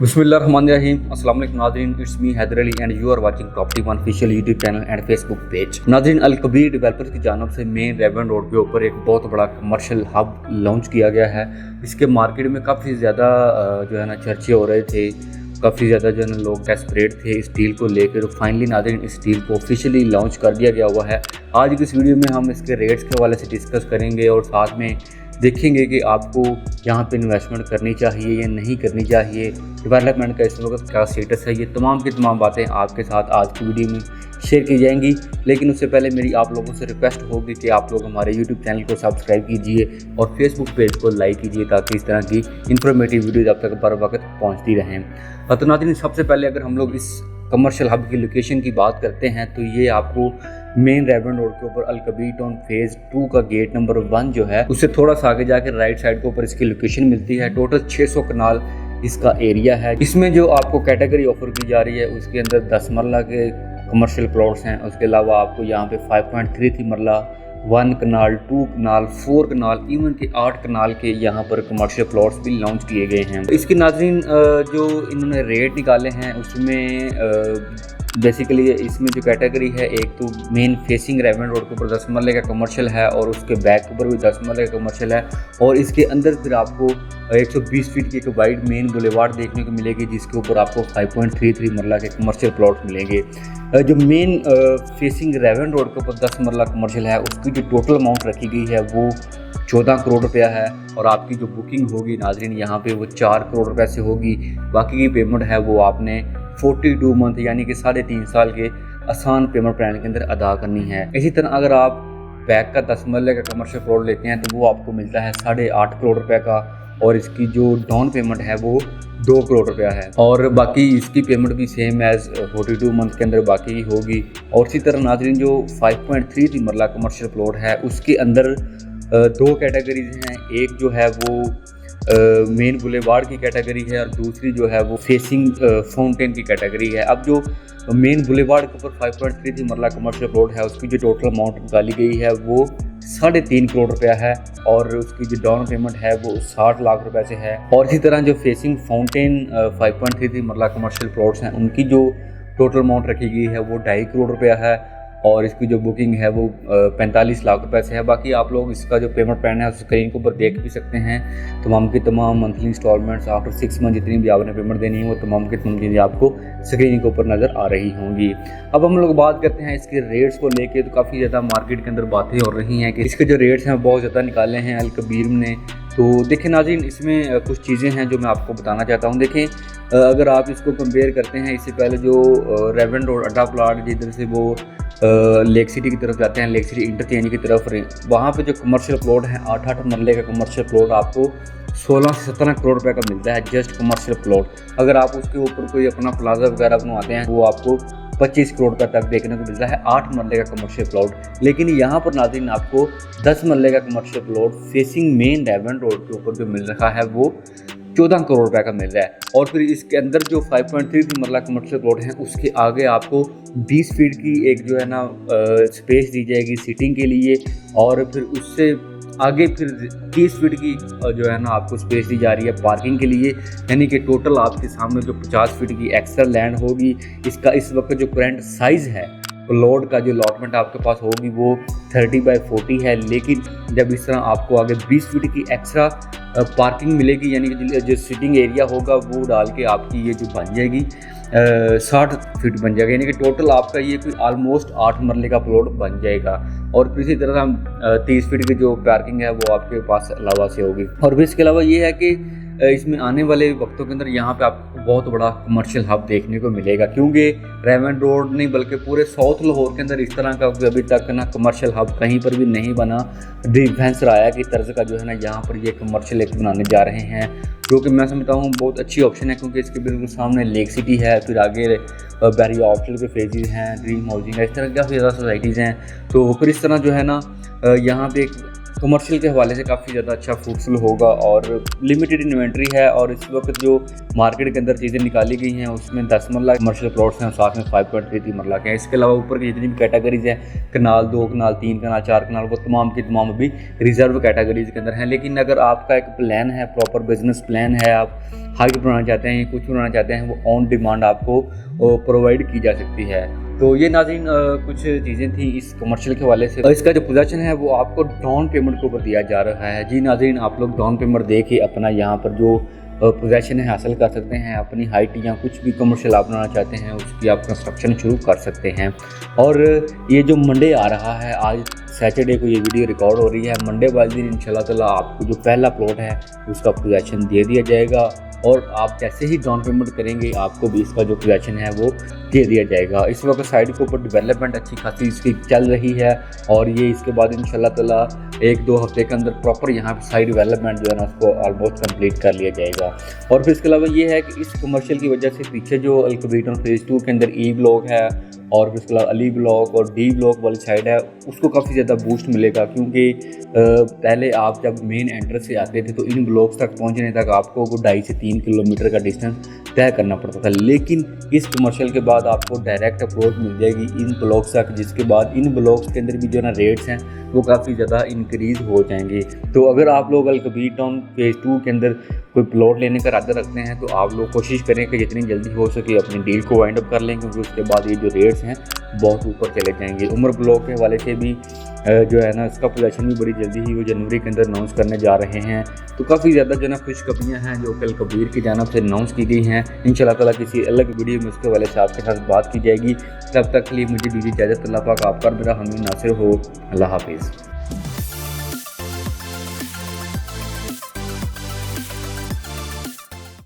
बिस्मिल्लाहिर्रहमानिर्रहीम। अस्सलाम वालेकुम नाज़रीन, it's me Haider Ali and you are watching property one official YouTube channel and Facebook page. नाज़रीन, अल कबीर डेवलपर्स की जानब से मेन रेवन रोड के ऊपर एक बहुत बड़ा कमर्शियल हब लॉन्च किया गया है। इसके मार्केट में काफ़ी ज़्यादा जो है ना चर्चे हो रहे थे, काफ़ी ज़्यादा जो है ना लोग डेस्परेट थे इस डील को लेकर। फाइनली नाज़रीन इस डील को ऑफिशियली लॉन्च कर दिया गया हुआ है। आज की इस वीडियो में हम इसके रेट्स के हवाले से डिस्कस करेंगे और साथ में देखेंगे कि आपको यहाँ पे इन्वेस्टमेंट करनी चाहिए या नहीं करनी चाहिए, डेवलपमेंट का इस वक्त क्या स्टेटस है। ये तमाम की तमाम बातें आपके साथ आज की वीडियो में शेयर की जाएंगी। लेकिन उससे पहले मेरी आप लोगों से रिक्वेस्ट होगी कि आप लोग हमारे यूट्यूब चैनल को सब्सक्राइब कीजिए और फेसबुक पेज को लाइक कीजिए ताकि इस तरह की इंफॉर्मेटिव वीडियोज़ आप तक बर वक्त पहुँचती रहें। तो नाज़रीन, सबसे पहले अगर हम लोग इस कमर्शियल हब की लोकेशन की बात करते हैं तो ये आपको मेन रेवन रोड के ऊपर अल कबीर टाउन फेज़ 2 का गेट नंबर 1 जो है उससे थोड़ा सा आगे जाकर राइट साइड के ऊपर इसकी लोकेशन मिलती है। टोटल 600 कनाल इसका एरिया है। इसमें जो आपको कैटेगरी ऑफर की जा रही है उसके अंदर 10 मरला के कमर्शियल प्लॉट्स हैं। उसके अलावा आपको यहाँ पे 5.33 मरला, 1 कनाल, 2 कनाल, 4 कनाल, इवन के 8 कनाल के यहाँ पर कमर्शियल प्लॉट्स भी लॉन्च किए गए हैं। इसकी नाज़रीन जो इन्होंने रेट निकाले हैं उसमें बेसिकली इसमें जो कैटेगरी है, एक तो मेन फेसिंग रेवन रोड के ऊपर 10 मरले का कमर्शियल है और उसके बैक के ऊपर भी 10 मरले का कमर्शियल है और इसके अंदर फिर आपको 120 फीट की एक वाइड मेन बुलेवार्ड देखने को मिलेगी जिसके ऊपर आपको 5.33 मरला के कमर्शियल प्लॉट मिलेंगे। जो मेन फेसिंग रेवन रोड के ऊपर 10 मरला कमर्शियल है उसकी जो टोटल अमाउंट रखी गई है वो 14 करोड़ रुपया है और आपकी जो बुकिंग होगी नाज़रीन यहाँ पे वो 4 करोड़ रुपये से होगी। बाकी की पेमेंट है वो आपने 42 मंथ यानी कि 3.5 साल के आसान पेमेंट प्लान के अंदर अदा करनी है। इसी तरह अगर आप बैक का 10 मरले का कमर्शियल प्लॉट लेते हैं तो वो आपको मिलता है 8.5 करोड़ रुपये का और इसकी जो डाउन पेमेंट है वो 2 करोड़ रुपया है और बाकी इसकी पेमेंट भी सेम एज 42 मंथ के अंदर बाकी ही होगी। और इसी तरह नाज़रीन जो 5.33 मरला कमर्शियल प्लॉट है उसके अंदर 2 कैटेगरीज हैं। एक जो है वो मेन बुलेवार्ड की कैटेगरी है और दूसरी जो है वो फेसिंग फाउंटेन की कैटेगरी है। अब जो मेन बुलेवार्ड के ऊपर 5.33 मरला कमर्शियल प्लॉट है उसकी जो टोटल अमाउंट निकाली गई है वो 3.5 करोड़ रुपया है और उसकी जो डाउन पेमेंट है वो 60 लाख रुपए से है। और इसी तरह जो फेसिंग फाउंटेन 5.33 मरला कमर्शियल प्लॉट्स हैं उनकी जो टोटल अमाउंट रखी गई है वो 2.5 करोड़ रुपया है और इसकी जो बुकिंग है वो 45 लाख रुपए से है। बाकी आप लोग इसका जो पेमेंट प्लान है उस स्क्रीन के ऊपर देख भी सकते हैं। तमाम की तमाम मंथली इंस्टॉलमेंट्स आफ्टर 6 मंथ जितनी भी आपने पेमेंट देनी है वो तमाम की तमाम चीज़ें आपको स्क्रीन के ऊपर नज़र आ रही होंगी। अब हम लोग बात करते हैं इसके रेट्स को लेके। तो काफ़ी ज़्यादा मार्केट के अंदर बातें हो रही हैं कि इसके जो रेट्स हैं बहुत ज़्यादा निकाले हैं अल कबीर ने। तो देखें नाज़रीन, इसमें कुछ चीज़ें हैं जो मैं आपको बताना चाहता हूँ। देखें, अगर आप इसको कंपेयर करते हैं इससे पहले जो रेवन रोड अड्डा प्लाट जिधर से वो लेक सिटी की तरफ जाते हैं, लेक सिटी इंटरचेंज की तरफ, वहाँ पे जो कमर्शियल प्लॉट है 8 मरले का कमर्शियल प्लॉट आपको 16 से 17 करोड़ रुपए का मिलता है जस्ट कमर्शियल प्लॉट। अगर आप उसके ऊपर कोई अपना प्लाजा वगैरह बनवाते हैं वो आपको 25 करोड़ का तक देखने को मिलता है 8 मरले का कमर्शियल प्लॉट। लेकिन यहाँ पर नाज़रीन आपको 10 मरले का commercial plot facing main Revan road के ऊपर जो मिल रहा है वो 14 करोड़ रुपए का मिल रहा है। और फिर इसके अंदर जो 5.33 मरला कमर्शियल प्लॉट है उसके आगे आपको 20 फीट की एक जो है ना स्पेस दी जाएगी सीटिंग के लिए और फिर उससे आगे फिर 30 फीट की जो है ना आपको स्पेस दी जा रही है पार्किंग के लिए। यानी कि टोटल आपके सामने जो 50 फीट की एक्स्ट्रा लैंड होगी। इसका इस वक्त जो करंट साइज़ है प्लॉट का जो अलॉटमेंट आपके पास होगी वो 30x40 है। लेकिन जब इस तरह आपको आगे 20 फीट की एक्स्ट्रा पार्किंग मिलेगी यानी कि जो सिटिंग एरिया होगा वो डाल के आपकी ये जो बन जाएगी 60 फीट बन जाएगा। यानी कि टोटल आपका ये कोई ऑलमोस्ट 8 मरले का प्लॉट बन जाएगा। और फिर इसी तरह 30 फीट की जो पार्किंग है वो आपके पास अलावा से होगी। और फिर इसके अलावा ये है कि इसमें आने वाले वक्तों के अंदर यहाँ पे आपको बहुत बड़ा कमर्शियल हब देखने को मिलेगा, क्योंकि रेवन रोड नहीं बल्कि पूरे साउथ लाहौर के अंदर इस तरह का अभी तक ना कमर्शियल हब कहीं पर भी नहीं बना। डिफेंस राया की तर्ज का जो है ना यहाँ पर ये कमर्शियल एक बनाने जा रहे हैं जो कि मैं समझता हूँ बहुत अच्छी ऑप्शन है, क्योंकि इसके बिल्कुल सामने लेक सिटी है, फिर आगे बैरी हॉस्टल के फेजेज हैं, ड्रीम हाउसिंग है, इस तरह काफ़ी ज़्यादा सोसाइटीज़ हैं। तो फिर इस तरह जो है ना यहाँ पे एक कमर्शियल के हवाले से काफ़ी ज़्यादा अच्छा फ्रूटफुल होगा और लिमिटेड इन्वेंट्री है। और इस वक्त जो मार्केट के अंदर चीज़ें निकाली गई हैं उसमें 10 मरला कमर्शियल प्लॉट्स हैं, साथ में 5.33 मरला के हैं। इसके अलावा ऊपर की जितनी भी कैटेगरीज हैं, कनाल 2 कनाल 3 कनाल 4 कनाल, वो तमाम की तमाम अभी रिजर्व कैटेगरीज के अंदर हैं। लेकिन अगर आपका एक प्लान है, प्रॉपर बिजनेस प्लान है, आप हाइट बनाना चाहते हैं, कुछ बनाना चाहते हैं, वो ऑन डिमांड आपको प्रोवाइड की जा सकती है। तो ये नाज़रीन कुछ चीज़ें थी इस कमर्शियल के हवाले से। इसका जो पोजेसन है वो आपको डाउन पेमेंट के ऊपर दिया जा रहा है। जी नाज़रीन, आप लोग डाउन पेमेंट दे के अपना यहाँ पर जो पोजेसन है हासिल कर सकते हैं। अपनी हाइट या कुछ भी कमर्शियल आप बनाना चाहते हैं उसकी आप कंस्ट्रक्शन शुरू कर सकते हैं। और ये जो मंडे आ रहा है, आज सैटरडे को ये वीडियो रिकॉर्ड हो रही है, मंडे वाले दिन इंशाल्लाह ताला आपको जो पहला प्लॉट है उसका पोजेसन दे दिया जाएगा। और आप जैसे ही डाउन पेमेंट करेंगे आपको भी इसका जो पोजेसन है वो दे दिया जाएगा। इस वक्त साइड के ऊपर डेवलपमेंट अच्छी खासी इसकी चल रही है और ये इसके बाद इंशाल्लाह ताला 1-2 हफ्ते के अंदर प्रॉपर यहाँ पे साइड डेवलपमेंट जो है ना उसको ऑलमोस्ट कंप्लीट कर लिया जाएगा। और फिर इसके अलावा ये है कि इस कमर्शियल की वजह से पीछे जो अल कबीर टाउन फेज़ 2 के अंदर ई ब्लॉक है और फिर उसके अलावा अली ब्लॉक और डी ब्लॉक वाली साइड है उसको काफ़ी ज़्यादा बूस्ट मिलेगा। क्योंकि पहले आप जब मेन एंट्रेंस से आते थे तो इन ब्लॉक्स तक पहुंचने तक आपको 2.5 से 3 किलोमीटर का डिस्टेंस तय करना पड़ता था। लेकिन इस कमर्शियल के बाद आपको डायरेक्ट अप्रोच मिल जाएगी इन ब्लॉक्स तक, जिसके बाद इन ब्लॉक्स के अंदर भी जो ना रेट्स हैं वो काफ़ी ज़्यादा इंक्रीज़ हो जाएंगे। तो अगर आप लोग अल कबीर टाउन फेज़ 2 के अंदर कोई प्लॉट लेने का इरादा रखते हैं तो आप लोग कोशिश करें कि जितनी जल्दी हो सके अपनी डील को वाइंड अप कर लें, क्योंकि उसके बाद ये जो रेट्स हैं बहुत ऊपर चले जाएंगे। उमर ब्लॉक के हवाले से भी जो है ना इसका पोजेसन भी बड़ी जल्दी ही वो जनवरी के अंदर अनाउंस करने जा रहे हैं। तो काफ़ी ज़्यादा जो ना खुशखबरियाँ हैं जो कल कबीर की जानिब से अनाउंस की गई हैं। इंशाल्लाह ताला किसी अलग वीडियो में उसके हवाले से आपके साथ बात की जाएगी। तब तक के लिए मुझे दीजिए इजाज़त। अल्लाह पाक आपका मेरा हामी नासिर हो। अल्लाह हाफिज़।